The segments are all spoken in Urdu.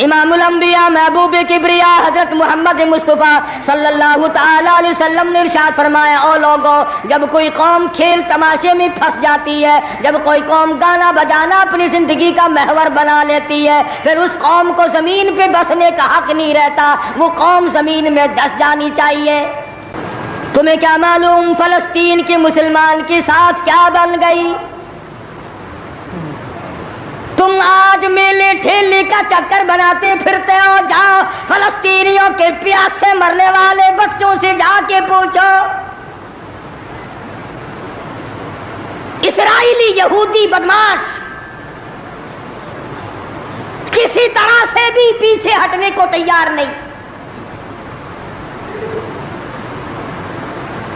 امام الانبیاء محبوب کبریا حضرت محمد مصطفیٰ صلی اللہ تعالی علیہ وسلم نے ارشاد فرمایا، او لوگو، جب کوئی قوم کھیل تماشے میں پھنس جاتی ہے، جب کوئی قوم گانا بجانا اپنی زندگی کا محور بنا لیتی ہے، پھر اس قوم کو زمین پہ بسنے کا حق نہیں رہتا، وہ قوم زمین میں دس جانی چاہیے۔ تمہیں کیا معلوم فلسطین کے مسلمان کے ساتھ کیا بن گئی؟ تم آج میلے ٹھیلے کا چکر بناتے پھرتے ہو، جاؤ فلسطینیوں کے پیاس سے مرنے والے بچوں سے جا کے پوچھو۔ اسرائیلی یہودی بدماش کسی طرح سے بھی پیچھے ہٹنے کو تیار نہیں۔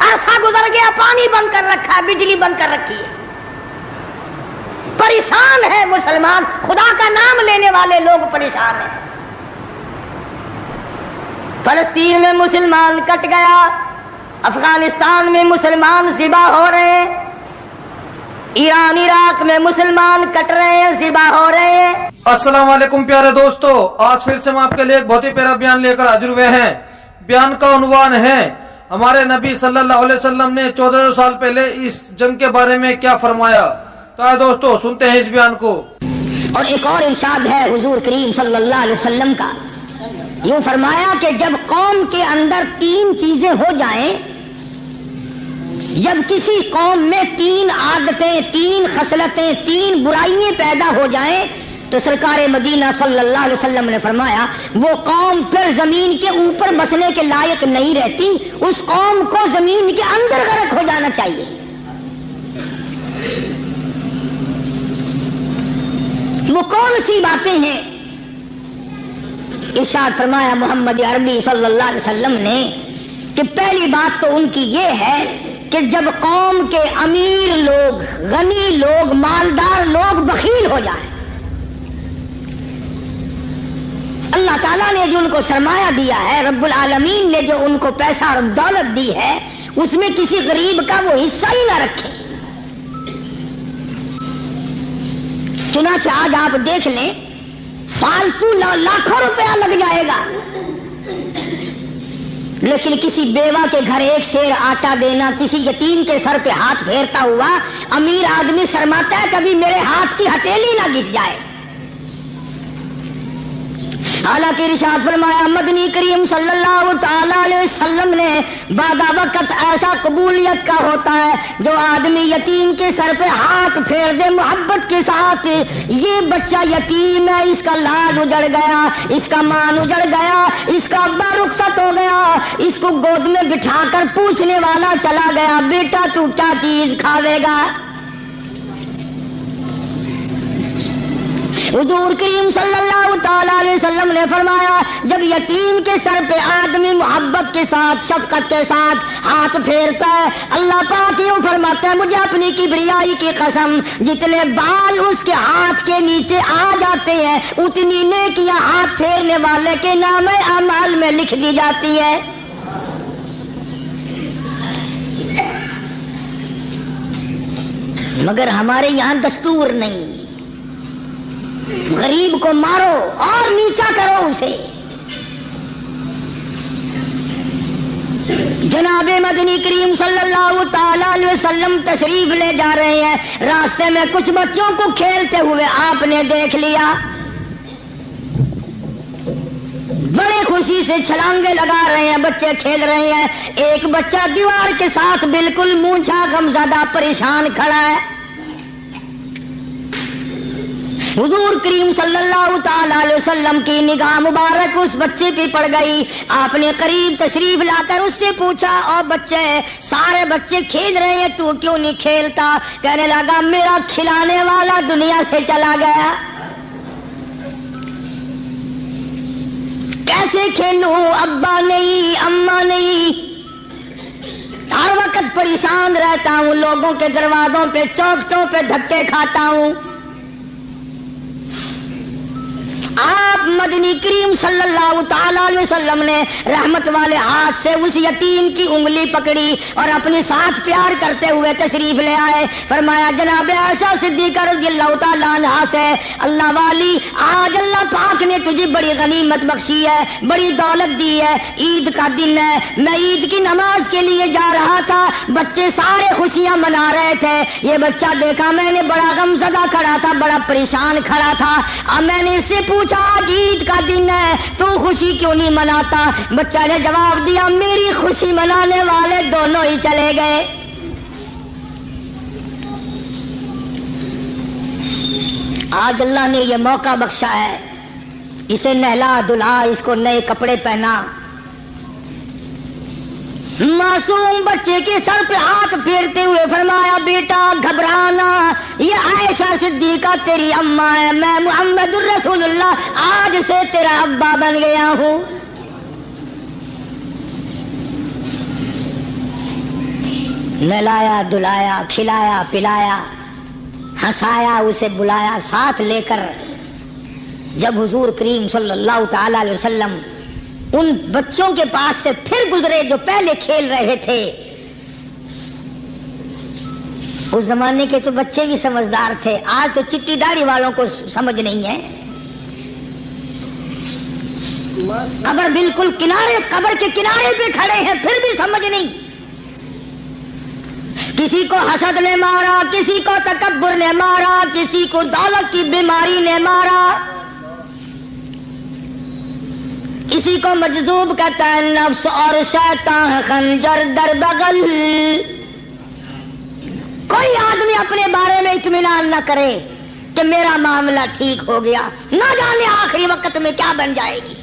عرصہ گزر گیا، پانی بند کر رکھا ہے، بجلی بند کر رکھی ہے، پریشان ہے مسلمان، خدا کا نام لینے والے لوگ پریشان ہیں۔ فلسطین میں مسلمان کٹ گیا، افغانستان میں مسلمان ذبح ہو رہے ہیں، ایران عراق میں مسلمان کٹ رہے ہیں، ذبح ہو رہے ہیں۔ السلام علیکم پیارے دوستو، آج پھر سے ہم آپ کے لیے ایک بہت ہی پیارا بیان لے کر حاضر ہوئے ہیں۔ بیان کا عنوان ہے، ہمارے نبی صلی اللہ علیہ وسلم نے 1400 سال پہلے اس جنگ کے بارے میں کیا فرمایا۔ تو دوستو سنتے ہیں اس بیان کو۔ اور ایک اور ارشاد ہے حضور کریم صلی اللہ علیہ وسلم کا، یوں فرمایا کہ جب قوم کے اندر تین چیزیں ہو جائیں، جب کسی قوم میں تین عادتیں، تین خصلتیں، تین برائیاں پیدا ہو جائیں، تو سرکار مدینہ صلی اللہ علیہ وسلم نے فرمایا وہ قوم پھر زمین کے اوپر بسنے کے لائق نہیں رہتی، اس قوم کو زمین کے اندر غرق ہو جانا چاہیے۔ وہ کون سی باتیں ہیں؟ ارشاد فرمایا محمد عربی صلی اللہ علیہ وسلم نے کہ پہلی بات تو ان کی یہ ہے کہ جب قوم کے امیر لوگ، غنی لوگ، مالدار لوگ بخیل ہو جائیں، اللہ تعالیٰ نے جو ان کو سرمایہ دیا ہے، رب العالمین نے جو ان کو پیسہ اور دولت دی ہے، اس میں کسی غریب کا وہ حصہ ہی نہ رکھے۔ چنانچہ آج آپ دیکھ لیں، فالتو لاکھوں روپیہ لگ جائے گا، لیکن کسی بیوہ کے گھر ایک سیر آٹا دینا، کسی یتیم کے سر پہ ہاتھ پھیرتا ہوا امیر آدمی شرماتا ہے کبھی میرے ہاتھ کی ہتھیلی نہ گھس جائے۔ حالانکہ ارشاد فرمایا مدنی کریم صلی اللہ تعالی علیہ وسلم نے بعد وقت ایسا قبولیت کا ہوتا ہے جو آدمی یتیم کے سر پہ ہاتھ پھیر دے محبت کے ساتھ، یہ بچہ یتیم ہے، اس کا لاد اجڑ گیا، اس کا مان اجڑ گیا، اس کا ابا رخصت ہو گیا، اس کو گود میں بٹھا کر پوچھنے والا چلا گیا، بیٹا تو کیا چیز کھاوے گا؟ حضور کریم صلی اللہ تعالی علیہ وسلم نے فرمایا جب یتیم کے سر پہ آدمی محبت کے ساتھ، شفقت کے ساتھ ہاتھ پھیرتا ہے، اللہ پاک یوں فرماتا ہے مجھے اپنی کبریائی کی قسم، جتنے بال اس کے ہاتھ کے نیچے آ جاتے ہیں اتنی نیکیاں ہاتھ پھیرنے والے کے نام اعمال میں لکھ دی جاتی ہے۔ مگر ہمارے یہاں دستور نہیں، غریب کو مارو اور نیچا کرو اسے۔ جناب مدنی کریم صلی اللہ تعالی علیہ وسلم تشریف لے جا رہے ہیں، راستے میں کچھ بچوں کو کھیلتے ہوئے آپ نے دیکھ لیا، بڑے خوشی سے چھلانگے لگا رہے ہیں، بچے کھیل رہے ہیں، ایک بچہ دیوار کے ساتھ بالکل مونچھا غمزدہ پریشان کھڑا ہے۔ حضور کریم صلی اللہ تعالی علیہ وسلم کی نگاہ مبارک اس بچے پہ پڑ گئی، آپ نے قریب تشریف لا کر اس سے پوچھا او بچے، سارے بچے کھیل رہے ہیں تو کیوں نہیں کھیلتا؟ کہنے لگا میرا کھلانے والا دنیا سے چلا گیا، کیسے کھیلوں، ابا نہیں، اماں نہیں، ہر وقت پریشان رہتا ہوں، لوگوں کے دروازوں پہ چوکھٹوں پہ دھکے کھاتا ہوں۔ آپ مدنی کریم صلی اللہ تعالی علیہ وسلم نے رحمت والے ہاتھ سے اس یتیم کی انگلی پکڑی اور اپنے ساتھ پیار کرتے ہوئے تشریف لے آئے. فرمایا جناب عائشہ صدیقہ رضی اللہ تعالی عنہا سے, اللہ والی آج اللہ پاک نے تجھے بڑی غنیمت بخشی ہے, بڑی دولت دی ہے, عید کا دن ہے, میں عید کی نماز کے لیے جا رہا تھا, بچے سارے خوشیاں منا رہے تھے, یہ بچہ دیکھا میں نے بڑا غمزدہ کھڑا تھا, بڑا پریشان کھڑا تھا. اب میں نے اس سے پوچھا آج عید کا دن ہے تو خوشی کیوں نہیں مناتا؟ بچہ نے جواب دیا میری خوشی منانے والے دونوں ہی چلے گئے. آج اللہ نے یہ موقع بخشا ہے, اسے نہلا دھلا, اس کو نئے کپڑے پہنا. معصوم بچے کے سر پہ ہاتھ پھیرتے ہوئے فرمایا بیٹا گھبرانا, یہ عائشہ صدیقہ تیری اماں ہے, میں محمد الرسول اللہ آج سے تیرا ابا بن گیا ہوں. نہلایا دھلایا, کھلایا پلایا, ہنسایا, اسے بلایا ساتھ لے کر. جب حضور کریم صلی اللہ تعالی علیہ وسلم ان بچوں کے پاس سے پھر گزرے جو پہلے کھیل رہے تھے, اس زمانے کے تو بچے بھی سمجھدار تھے, آج تو چٹی داڑھی والوں کو سمجھ نہیں ہے. قبر بالکل قبر کے کنارے پہ کھڑے ہیں پھر بھی سمجھ نہیں. کسی کو حسد نے مارا, کسی کو تکبر نے مارا, کسی کو دولت کی بیماری نے مارا, کسی کو مجذوب کہتا ہے نفس اور شیطان خنجر در بغل. کوئی آدمی اپنے بارے میں اطمینان نہ کرے کہ میرا معاملہ ٹھیک ہو گیا, نہ جانے آخری وقت میں کیا بن جائے گی.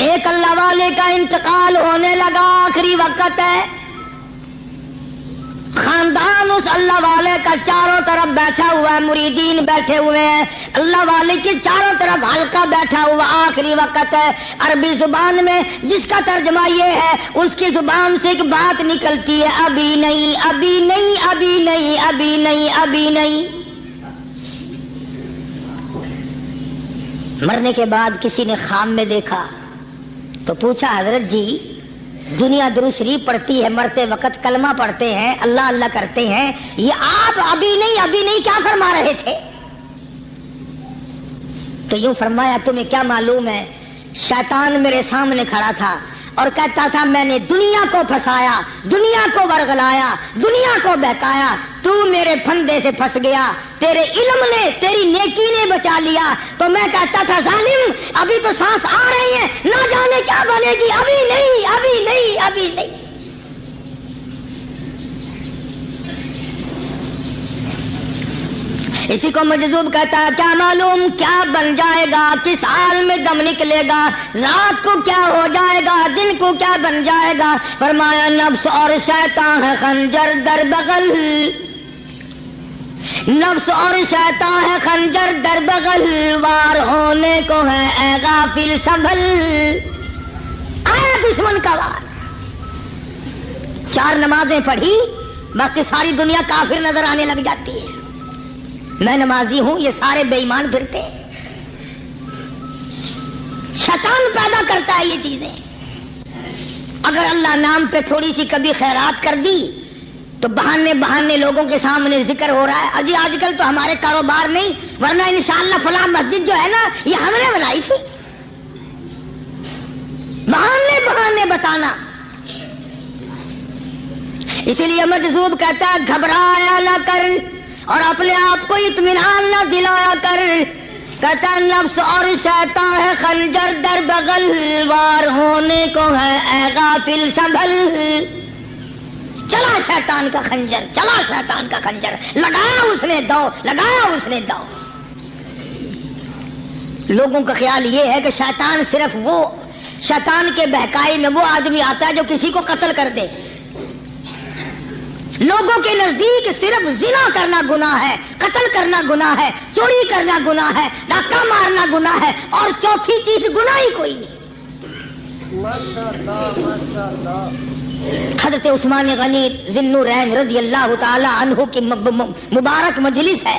ایک اللہ والے کا انتقال ہونے لگا, آخری وقت ہے, خاندان اس اللہ والے کا چاروں طرف بیٹھا ہوا ہے, مریدین بیٹھے ہوئے ہیں, اللہ والے کی چاروں طرف حلقہ بیٹھا ہوا, آخری وقت ہے. عربی زبان میں جس کا ترجمہ یہ ہے, اس کی زبان سے ایک بات نکلتی ہے ابھی نہیں, ابھی نہیں, ابھی نہیں, ابھی نہیں, ابھی نہیں. مرنے کے بعد کسی نے خواب میں دیکھا تو پوچھا حضرت جی دنیا درود شریف پڑھتی ہے, مرتے وقت کلمہ پڑھتے ہیں, اللہ اللہ کرتے ہیں, یہ آپ ابھی نہیں کیا فرما رہے تھے؟ تو یوں فرمایا تمہیں کیا معلوم ہے, شیطان میرے سامنے کھڑا تھا اور کہتا تھا میں نے دنیا کو پھنسایا, دنیا کو ورگلایا, دنیا کو بہکایا, تو میرے پھندے سے پھنس گیا, تیرے علم نے تیری نیکی نے بچا لیا. تو میں کہتا تھا ظالم ابھی تو سانس آ رہی ہے, نہ جانے کیا بنے گی, ابھی نہیں, ابھی نہیں, ابھی نہیں. اسی کو مجذوب کہتا ہے کیا معلوم کیا بن جائے گا, کس حال میں دم نکلے گا, رات کو کیا ہو جائے گا, دن کو کیا بن جائے گا. فرمایا نفس اور شیطان ہے خنجر در بغل, نفس اور شیطان ہے خنجر در بغل, وار ہونے کو ہے اے غافل سنبھل. آیا دشمن کا وار. 4 نمازیں پڑھی, باقی ساری دنیا کافر نظر آنے لگ جاتی ہے. میں نمازی ہوں, یہ سارے بے ایمان پھرتے ہیں. شیطان پیدا کرتا ہے یہ چیزیں. اگر اللہ نام پہ تھوڑی سی کبھی خیرات کر دی تو بہانے لوگوں کے سامنے ذکر ہو رہا ہے, اجی آج کل تو ہمارے کاروبار نہیں, ورنہ انشاءاللہ فلاں مسجد جو ہے نا یہ ہم نے بنائی تھی. بہانے بتانا. اسی لیے مجذوب کہتا ہے گھبرایا نہ کر اور اپنے آپ کو اطمینان نہ دلایا کر. کہتا نفس اور شیطان ہے خنجر در بغل, وار ہونے کو ہے اے غافل سنبھل. چلا شیطان کا خنجر, چلا شیطان کا خنجر, لگایا اس نے دو, لگایا اس نے دو. لوگوں کا خیال یہ ہے کہ شیطان صرف وہ, شیطان کے بہکائی میں وہ آدمی آتا ہے جو کسی کو قتل کر دے. لوگوں کے نزدیک صرف زنا کرنا گناہ ہے, قتل کرنا گناہ ہے, چوری کرنا گناہ ہے, ڈاکہ مارنا گناہ ہے, اور چوتھی چیز گناہ ہی کوئی نہیں. حضرت عثمان غنی ذی النورین رضی اللہ تعالی عنہ کی مبارک مجلس ہے.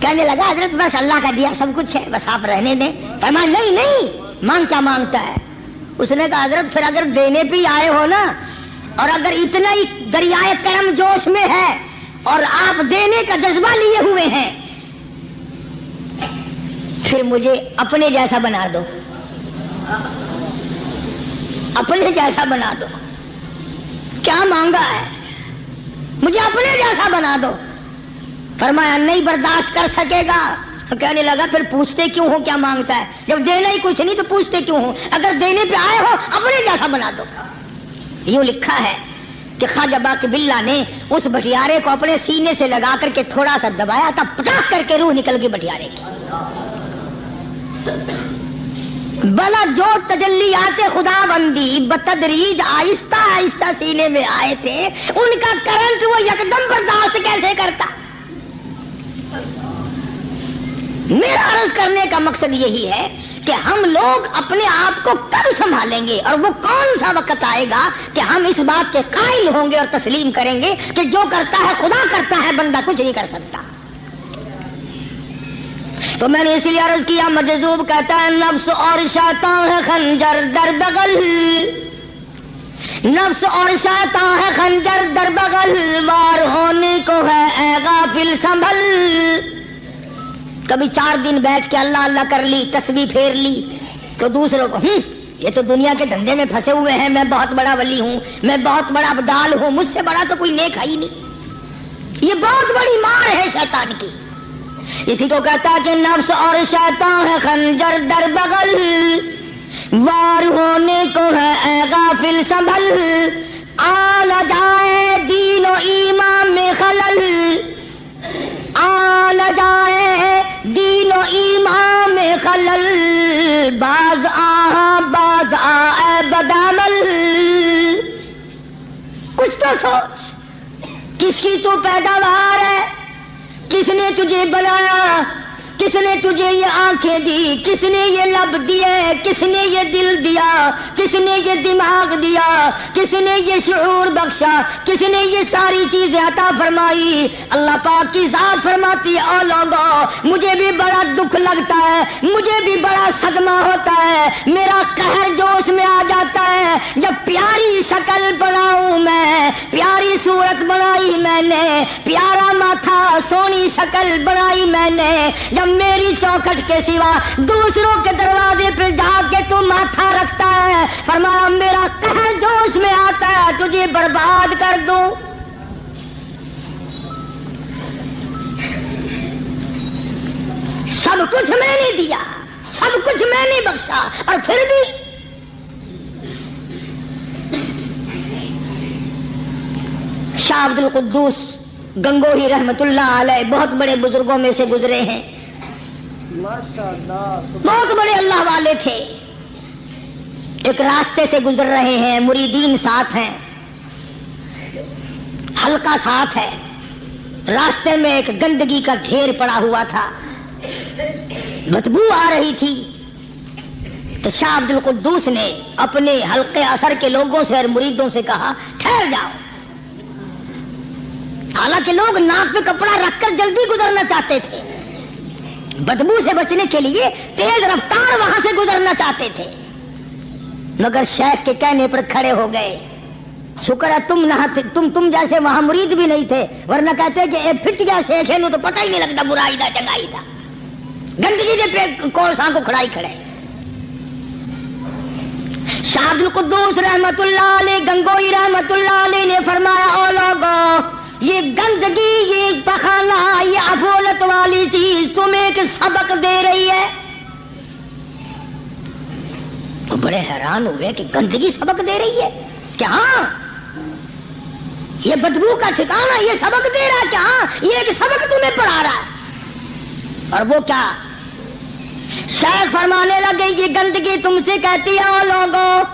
کہنے لگا حضرت بس اللہ کا دیا سب کچھ ہے، بس آپ رہنے دیں۔ فرمایا نہیں نہیں، مانگ کیا مانگتا ہے؟ اس نے کہا حضرت پھر اگر دینے پہ آئے ہو نا، اور اگر اتنا ہی دریائے کرم جوش میں ہے اور آپ دینے کا جذبہ لیے ہوئے ہیں، پھر مجھے اپنے جیسا بنا دو، اپنے جیسا بنا دو۔ کیا مانگا ہے؟ مجھے اپنے جیسا بنا دو۔ فرمایا نہیں برداشت کر سکے گا۔ تو کہنے لگا پھر پوچھتے کیوں ہو کیا مانگتا ہے؟ جب دینا ہی کچھ نہیں تو پوچھتے کیوں ہو؟ اگر دینے پہ آئے ہو اپنے جیسا بنا دو۔ یوں لکھا ہے کہ خواجہ باقی باللہ نے اس بٹیارے کو اپنے سینے سے لگا کر کے تھوڑا سا دبایا تھا، پٹاخ کر کے روح نکل گئی بٹیارے کی۔ بلا جو تجلیات خدا بندی بتدریج آہستہ آہستہ سینے میں آئے تھے، ان کا کرنٹ وہ یکدم برداشت کیسے کرتا؟ میرا عرض کرنے کا مقصد یہی ہے کہ ہم لوگ اپنے آپ کو کب سنبھالیں گے، اور وہ کون سا وقت آئے گا کہ ہم اس بات کے قائل ہوں گے اور تسلیم کریں گے کہ جو کرتا ہے خدا کرتا ہے، بندہ کچھ نہیں کر سکتا۔ تو میں نے اس لیے عرض کیا، مجذوب کہتا ہے نفس اور شیطان ہے خنجر در بغل، نفس اور شیطان ہے خنجر در بغل، وار ہونے کو ہے اے غافل سنبھل۔ کبھی 4 دن بیٹھ کے اللہ اللہ کر لی، تسبیح پھیر لی، تو دوسروں کو یہ تو دنیا کے دھندے میں پھنسے ہوئے ہیں، میں بہت بڑا ولی ہوں، میں بہت بڑا ابدال ہوں، مجھ سے بڑا تو کوئی نیک ہے ہی نہیں۔ یہ بہت بڑی مار ہے شیطان کی۔ اسی کو کہتا کہ نفس اور شیطان ہے خنجر در بغل، وار ہونے کو ہے اے غافل سنبھل، آ نہ جائے دین و ایمان میں خلل، آ نہ جائے دین و ایمان میں خلل، باز آ اے بدعمل۔ کچھ تو سوچ، کس کی تو پیداوار ہے؟ کس نے تجھے بنایا؟ کس نے تجھے یہ آنکھیں دی؟ کس نے یہ لب دیے؟ کس نے یہ دل دیا؟ کس نے یہ دماغ دیا؟ کس نے یہ شعور بخشا؟ کس نے یہ ساری چیزیں عطا فرمائی؟ اللہ پاک کی ذات فرماتی ہے، او لوگو مجھے بھی بڑا دکھ لگتا ہے، مجھے بھی بڑا صدمہ ہوتا ہے، میرا قہر جوش میں آ جاتا ہے جب پیاری شکل بناؤں میں، پیاری صورت بنائی میں نے، پیارا ماتھا سونی شکل بنائی میں نے، جب میری چوکھٹ کے سوا دوسروں کے دروازے پہ جا کے تو ماتھا رکھتا ہے، فرمایا میرا قہر جوش میں آتا ہے تجھے برباد کر دوں۔ سب کچھ میں نے دیا، سب کچھ میں نے بخشا، اور پھر بھی شاہ عبد القدوس گنگوہی رحمت اللہ علیہ بہت بڑے بزرگوں میں سے گزرے ہیں، بہت بڑے اللہ والے تھے۔ ایک راستے سے گزر رہے ہیں، مریدین ساتھ ہیں، حلقہ ساتھ ہے، راستے میں ایک گندگی کا ڈھیر پڑا ہوا تھا، بدبو آ رہی تھی۔ تو شاہ عبد القدوس نے اپنے حلقے اثر کے لوگوں سے اور مریدوں سے کہا ٹھہر جاؤ۔ حالانکہ لوگ ناک پہ کپڑا رکھ کر جلدی گزرنا چاہتے تھے، بدبو سے بچنے کے لیے تیز رفتار وہاں سے گزرنا چاہتے تھے، مگر شیخ کے کہنے پر کھڑے ہو گئے۔ شکر ہے تم جیسے وہاں مرید بھی نہیں تھے، ورنہ کہتے کہ اے پھٹ گیا شیخ ہے نو تو پتہ ہی نہیں لگتا برائی دا چنگائی دا، گندگی دے پہ کولساں کو کھڑائی کھڑے۔ شاہ عبد القدوس رحمت اللہ علیہ گنگوئی رحمت اللہ علیہ نے فرمایا او لوگو، یہ گندگی، یہ پخانہ، یہ افولت والی چیز تمہیں ایک سبق دے رہی ہے۔ تو بڑے حیران ہوئے کہ گندگی سبق دے رہی ہے کہ ہاں یہ بدبو کا ٹھکانہ یہ سبق دے رہا ہے کہ ہاں یہ ایک سبق تمہیں پڑھا رہا ہے۔ اور وہ کیا؟ شیخ فرمانے لگے یہ گندگی تم سے کہتی ہے او لوگوں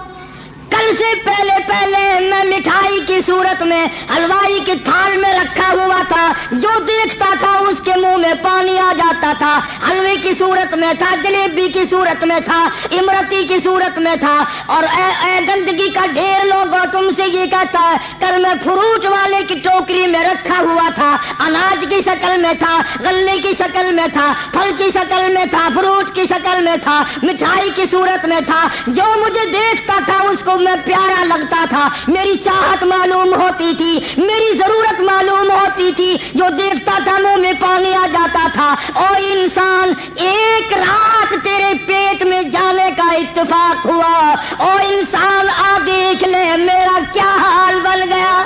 کل سے پہلے پہلے میں مٹھائی کی صورت میں حلوائی کی تھال میں رکھا ہوا تھا، جو دیکھتا تھا اس کے منہ میں پانی آ جاتا تھا، حلوے کی صورت میں تھا، جلیبی کی صورت میں تھا، امرتی کی صورت میں تھا، اور اے گندگی کا ڈھیر لوگوں تم سے یہ کہتا ہے، کل میں فروٹ والے کی ٹوکری میں رکھا ہوا تھا، اناج کی شکل میں تھا، غلے کی شکل میں تھا، پھل کی شکل میں تھا، فروٹ کی شکل میں تھا، مٹھائی کی صورت میں تھا، جو مجھے دیکھتا تھا اس کو میں پیارا لگتا تھا، میری چاہت معلوم ہوتی تھی، میری ضرورت معلوم ہوتی تھی، جو دیکھتا تھا منہ میں پانی آ جاتا تھا۔ او انسان، ایک رات تیرے پیٹ میں جانے کا اتفاق ہوا، او انسان آ دیکھ لے میرا کیا حال بن گیا۔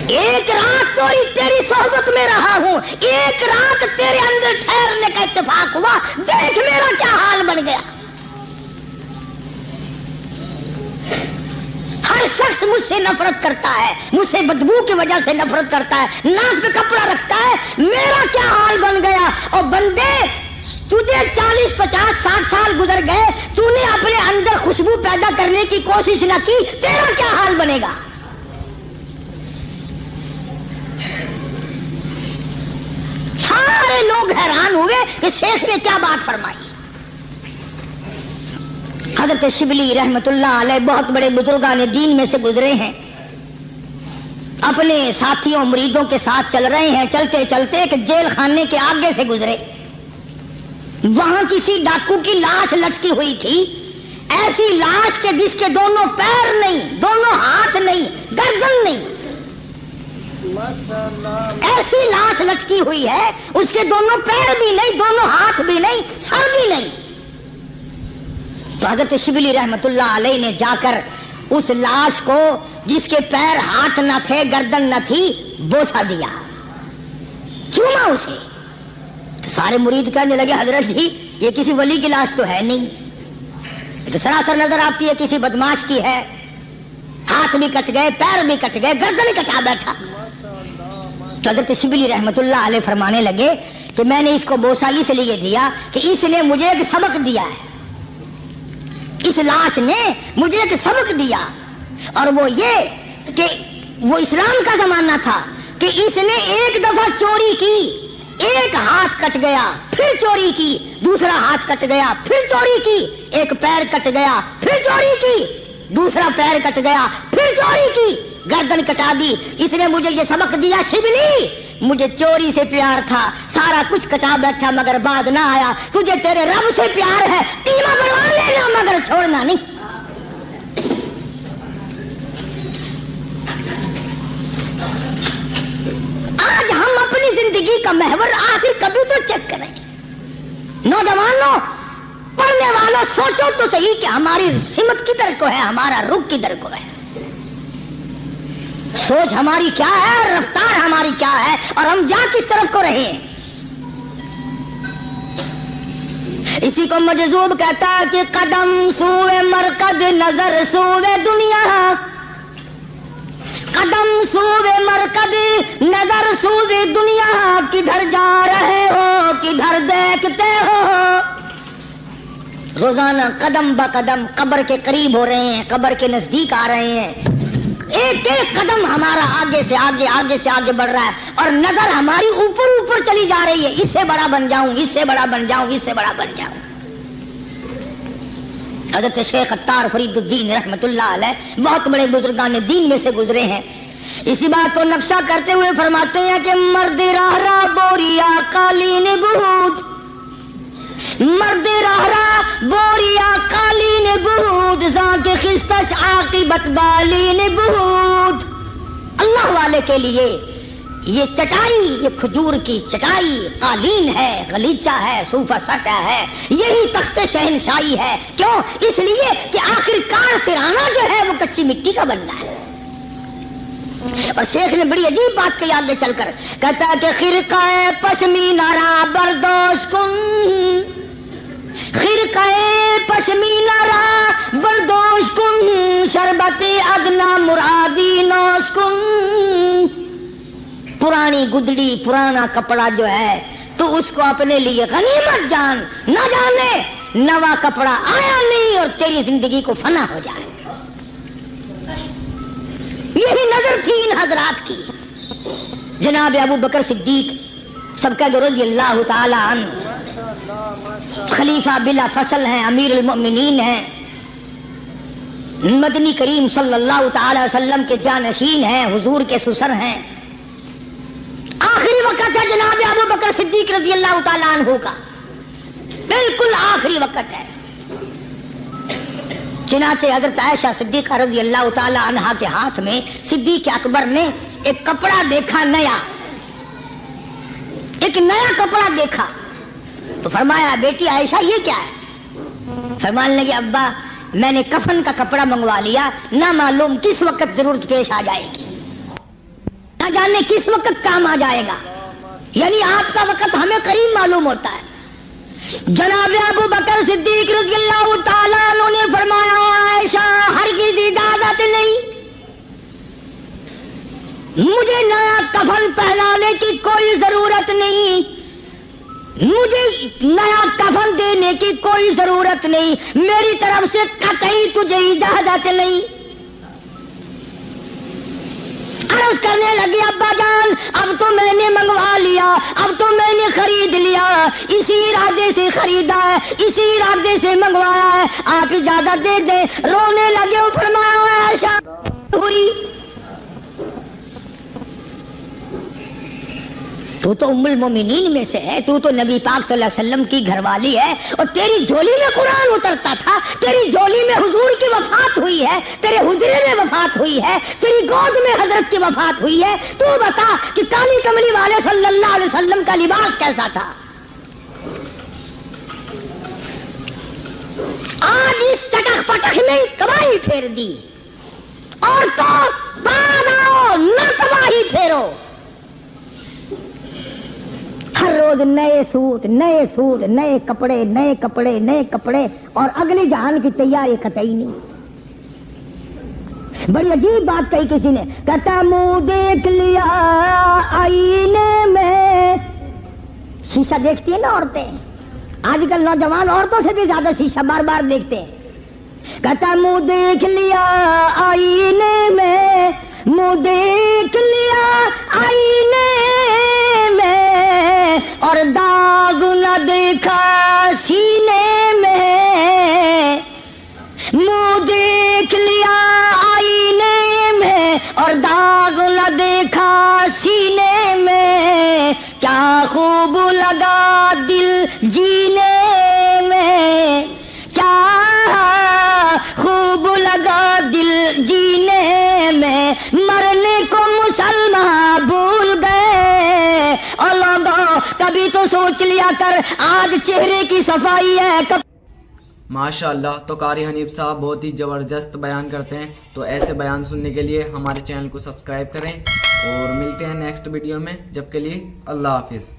ایک رات تیری صحبت میں رہا ہوں، ایک رات تیرے اندر ٹھہرنے کا اتفاق ہوا، دیکھ میرا کیا حال بن گیا۔ ہر شخص مجھ سے نفرت کرتا ہے، مجھ سے بدبو کی وجہ سے نفرت کرتا ہے، ناک پہ کپڑا رکھتا ہے، میرا کیا حال بن گیا۔ اور بندے، تجھے 40 50 60 سال گزر گئے، تو نے اپنے اندر خوشبو پیدا کرنے کی کوشش نہ کی، تیرا کیا حال بنے گا۔ سارے لوگ حیران ہوئے کہ شیخ نے کیا بات فرمائی۔ حضرت شبلی رحمت اللہ علیہ بہت بڑے بزرگان دین میں سے گزرے ہیں، اپنے ساتھیوں مریدوں کے ساتھ چل رہے ہیں، چلتے چلتے کہ جیل خانے کے آگے سے گزرے، وہاں کسی ڈاکو کی لاش لٹکی ہوئی تھی، ایسی لاش کہ جس کے دونوں پیر نہیں، دونوں ہاتھ نہیں، گردن نہیں، ایسی لاش لٹکی ہوئی ہے، اس کے دونوں پیر بھی نہیں، دونوں ہاتھ بھی نہیں، سر بھی نہیں۔ تو حضرت شبلی رحمت اللہ علیہ نے جا کر اس لاش کو، جس کے پیر ہاتھ نہ تھے، گردن نہ تھی، بوسا دیا، چوما اسے۔ تو سارے مرید کہنے لگے حضرت جی یہ کسی ولی کی لاش تو ہے نہیں، یہ تو سراسر نظر آتی ہے کسی بدماش کی ہے، ہاتھ بھی کٹ گئے، پیر بھی کٹ گئے، گردن کٹا بیٹھا۔ تو حضرت شبلی رحمت اللہ علیہ فرمانے لگے کہ میں نے اس کو بوسا اس لیے دیا کہ اس نے مجھے ایک سبق دیا ہے، اس لاش نے مجھے ایک سبق دیا، اور وہ یہ کہ وہ اسلام کا زمانہ تھا کہ اس نے ایک دفعہ چوری کی، ایک ہاتھ کٹ گیا، پھر چوری کی، دوسرا ہاتھ کٹ گیا، پھر چوری کی، ایک پیر کٹ گیا، پھر چوری کی، دوسرا پیر کٹ گیا، پھر چوری کی، گردن کٹا دی۔ اس نے مجھے یہ سبق دیا، شبلی مجھے چوری سے پیار تھا، سارا کچھ کٹا بیٹھا مگر بعد نہ آیا، تجھے تیرے رب سے پیار ہے، قیمہ بنوا لینا مگر چھوڑنا نہیں۔ آج ہم اپنی زندگی کا محور آخر کبھی تو چیک کریں۔ نوجوانوں، پڑھنے والوں، سوچو تو صحیح کہ ہماری سمت کدھر کو ہے، ہمارا رخ کدھر کو ہے، سوچ ہماری کیا ہے، رفتار ہماری کیا ہے، اور ہم جا کس طرف کو رہے ہیں۔ اسی کو مجذوب کہتا ہے کہ قدم سوئے مرکز، نظر سوئے دنیا، قدم سوئے مرکز، نظر سوئے دنیا، کدھر جا رہے ہو، کدھر دیکھتے ہو۔ روزانہ قدم با قدم قبر کے قریب ہو رہے ہیں، قبر کے نزدیک آ رہے ہیں، ایک ایک قدم ہمارا آگے سے آگے، آگے سے آگے بڑھ رہا ہے، اور نظر ہماری اوپر اوپر چلی جا رہی ہے، اس سے بڑا بن جاؤں، اس سے بڑا بن جاؤں، اس سے بڑا بن جاؤں۔ حضرت شیخ عطار فرید الدین رحمت اللہ علیہ بہت بڑے بزرگان دین میں سے گزرے ہیں، اسی بات کو نقشہ کرتے ہوئے فرماتے ہیں کہ مرد راہ راہ بوریا قالین بہود، مرد راہ راہ بوریا قالین بہود، ذات خستش عاقبت بالین بہود۔ اللہ والے کے لیے یہ چٹائی، یہ کھجور کی چٹائی، قالین ہے، غلیچہ ہے، صوفہ سٹا ہے، یہی تخت شہنشاہی ہے۔ کیوں؟ اس لیے کہ آخر کار سرانا جو ہے وہ کچی مٹی کا بننا ہے۔ اور شیخ نے بڑی عجیب بات کہی آگے چل کر، کہتا ہے کہ خرقہ پشمینہ را بردوش کن، خرقہ پشمینہ را بردوش کن، شربت ادنا مرادی نوش کن۔ پرانی گدڑی، پرانا کپڑا جو ہے تو اس کو اپنے لیے غنیمت جان، نہ جانے نوا کپڑا آیا نہیں اور تیری زندگی کو فنا ہو جائے۔ یہی نظر تھی ان حضرات کی۔ جناب ابو بکر صدیق سبقہ رضی اللہ تعالی عنہ خلیفہ بلا فصل ہیں، امیر المؤمنین ہیں، مدنی کریم صلی اللہ تعالی وسلم کے جانشین ہیں، حضور کے سسر ہیں۔ آخری وقت ہے جناب ابو بکر صدیق رضی اللہ تعالی عنہ کا، بالکل آخری وقت ہے۔ چنانچہ حضرت عائشہ صدیقہ رضی اللہ تعالی عنہا کے ہاتھ میں صدیق اکبر نے ایک کپڑا دیکھا، ایک نیا کپڑا دیکھا تو فرمایا بیٹی عائشہ یہ کیا ہے؟ فرمانے لگے ابا میں نے کفن کا کپڑا منگوا لیا، نہ معلوم کس وقت ضرورت پیش آ جائے گی، نہ جانے کس وقت کام آ جائے گا، یعنی آپ کا وقت ہمیں قریب معلوم ہوتا ہے۔ جناب ابو بکر صدیق رضی اللہ تعالیٰ عنہ نے فرمایا عائشہ ہرگز اجازت نہیں، مجھے نیا کفن پہنانے کی کوئی ضرورت نہیں، مجھے نیا کفن دینے کی کوئی ضرورت نہیں، میری طرف سے قطعی تجھے اجازت نہیں۔ عرض کرنے لگی ابا جان اب تو میں نے منگوا لیا، اب تو میں نے خرید لیا، اسی ارادے سے خریدا ہے، اسی ارادے سے منگوایا ہے، آپ اجازت دے دیں۔ رونے لگے، فرمایا عائشہ ہوئی تو ام المومنین میں سے ہے، تو نبی پاک صلی اللہ علیہ وسلم کی گھر والی ہے، اور تیری جھولی میں قرآن اترتا تھا، تیری جھولی میں حضور کی وفات ہوئی ہے، تیرے حجرے میں وفات ہوئی ہے، تیری گود میں حضرت کی وفات ہوئی ہے، تو بتا کہ کالی کملی والے صلی اللہ علیہ وسلم کا لباس کیسا تھا؟ آج اس چٹخ پٹخ نے تباہی پھیر دی، اور تو بعد آؤ نہ تباہی پھیرو۔ ہر روز نئے سوٹ، نئے سوٹ، نئے کپڑے، نئے کپڑے، نئے کپڑے، اور اگلی جہان کی تیاری قطعی نہیں۔ بڑی عجیب بات کہی کسی نے، کہتا منہ دیکھ لیا آئینے میں، شیشہ دیکھتی ہیں نا عورتیں، آج کل نوجوان عورتوں سے بھی زیادہ شیشہ بار بار دیکھتے ہیں۔ کہتا منہ دیکھ لیا آئینے میں، منہ دیکھ لیا آئینے میں، اور داغ نہ دیکھا سینے میں، منہ دیکھ لیا آئینے میں اور داغ نہ دیکھا سینے میں، کیا خوب لگا دل جینے میں، کیا خوب لگا دل جینے میں، مرنے کو مسلمان بھول گئے، اور لوگوں کبھی تو سوچ لیا کر آج چہرے کی صفائی ہے۔ ماشاء اللہ، تو قاری حنیف صاحب بہت ہی زبردست بیان کرتے ہیں، تو ایسے بیان سننے کے لیے ہمارے چینل کو سبسکرائب کریں، اور ملتے ہیں نیکسٹ ویڈیو میں، جب کے لیے اللہ حافظ۔